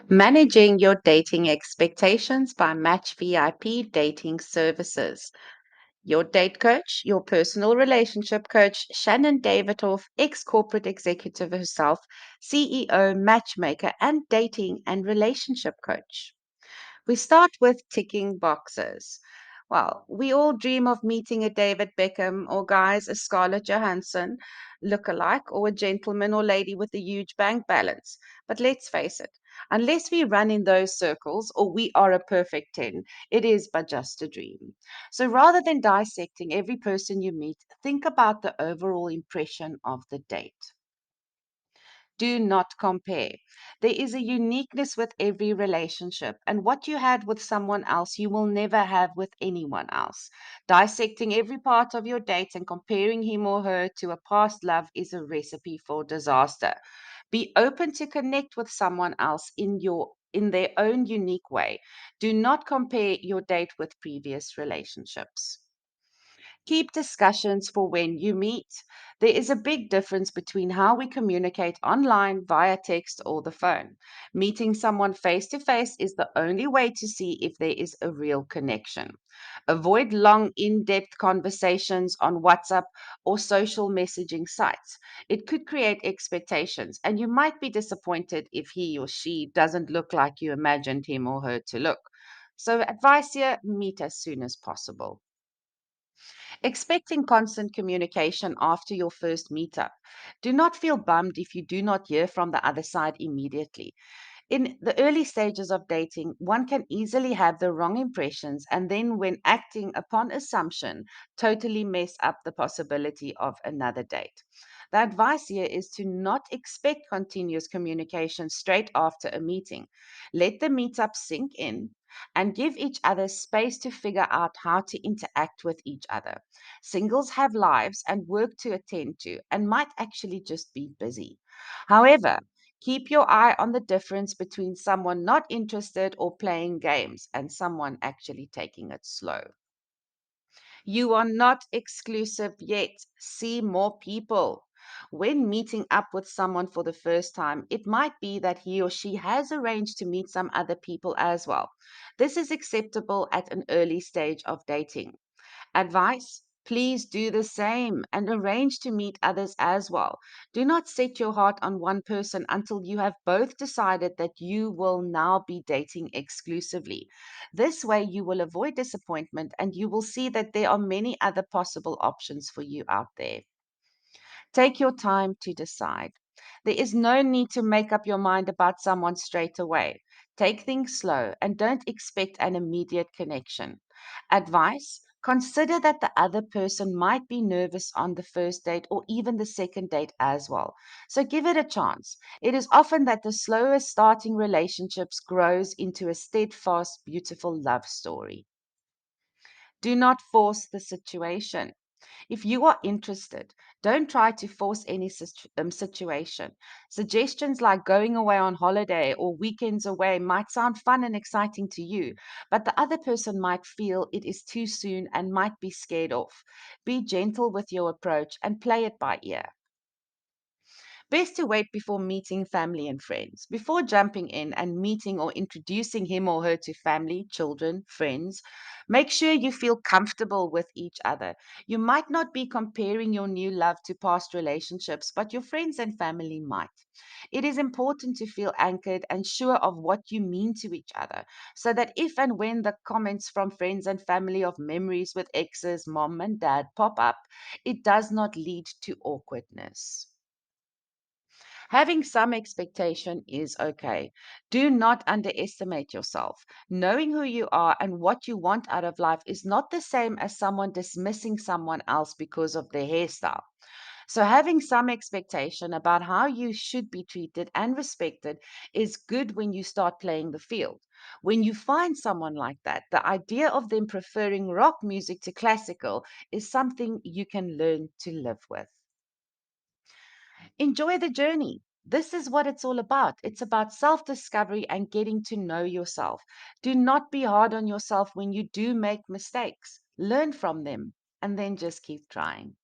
Managing your dating expectations by Match VIP dating services. Your date coach, your personal relationship coach, Shannon Davidoff, ex corporate executive herself, CEO, matchmaker, and dating and relationship coach. We start with ticking boxes. Well, we all dream of meeting a David Beckham or guys, a Scarlett Johansson look-alike or a gentleman or lady with a huge bank balance. But let's face it, unless we run in those circles or we are a perfect 10, it is but just a dream. So rather than dissecting every person you meet, think about the overall impression of the date. Do not compare. There is a uniqueness with every relationship, and what you had with someone else, you will never have with anyone else. Dissecting every part of your date and comparing him or her to a past love is a recipe for disaster. Be open to connect with someone else in their own unique way. Do not compare your date with previous relationships. Keep discussions for when you meet. There is a big difference between how we communicate online, via text, or the phone. Meeting someone face to face is the only way to see if there is a real connection. Avoid long, in depth conversations on WhatsApp or social messaging sites. It could create expectations, and you might be disappointed if he or she doesn't look like you imagined him or her to look. So, advice here, meet as soon as possible. Expecting constant communication after your first meetup. Do not feel bummed if you do not hear from the other side immediately. In the early stages of dating, one can easily have the wrong impressions and then, when acting upon assumption, totally mess up the possibility of another date. The advice here is to not expect continuous communication straight after a meeting. Let the meetup sink in and give each other space to figure out how to interact with each other. Singles have lives and work to attend to and might actually just be busy. However, keep your eye on the difference between someone not interested or playing games and someone actually taking it slow. You are not exclusive yet. See more people. When meeting up with someone for the first time, it might be that he or she has arranged to meet some other people as well. This is acceptable at an early stage of dating. Advice: please do the same and arrange to meet others as well. Do not set your heart on one person until you have both decided that you will now be dating exclusively. This way, you will avoid disappointment and you will see that there are many other possible options for you out there. Take your time to decide. There is no need to make up your mind about someone straight away. Take things slow and don't expect an immediate connection. Advice: consider that the other person might be nervous on the first date or even the second date as well. So give it a chance. It is often that the slowest starting relationships grows into a steadfast, beautiful love story. Do not force the situation. If you are interested, don't try to force any situation. Suggestions like going away on holiday or weekends away might sound fun and exciting to you, but the other person might feel it is too soon and might be scared off. Be gentle with your approach and play it by ear. Best to wait before meeting family and friends. Before jumping in and meeting or introducing him or her to family, children, friends, make sure you feel comfortable with each other. You might not be comparing your new love to past relationships, but your friends and family might. It is important to feel anchored and sure of what you mean to each other, so that if and when the comments from friends and family of memories with exes, mom, and dad pop up, it does not lead to awkwardness. Having some expectation is okay. Do not underestimate yourself. Knowing who you are and what you want out of life is not the same as someone dismissing someone else because of their hairstyle. So, having some expectation about how you should be treated and respected is good when you start playing the field. When you find someone like that, the idea of them preferring rock music to classical is something you can learn to live with. Enjoy the journey. This is what it's all about. It's about self discovery and getting to know yourself. Do not be hard on yourself when you do make mistakes. Learn from them and then just keep trying.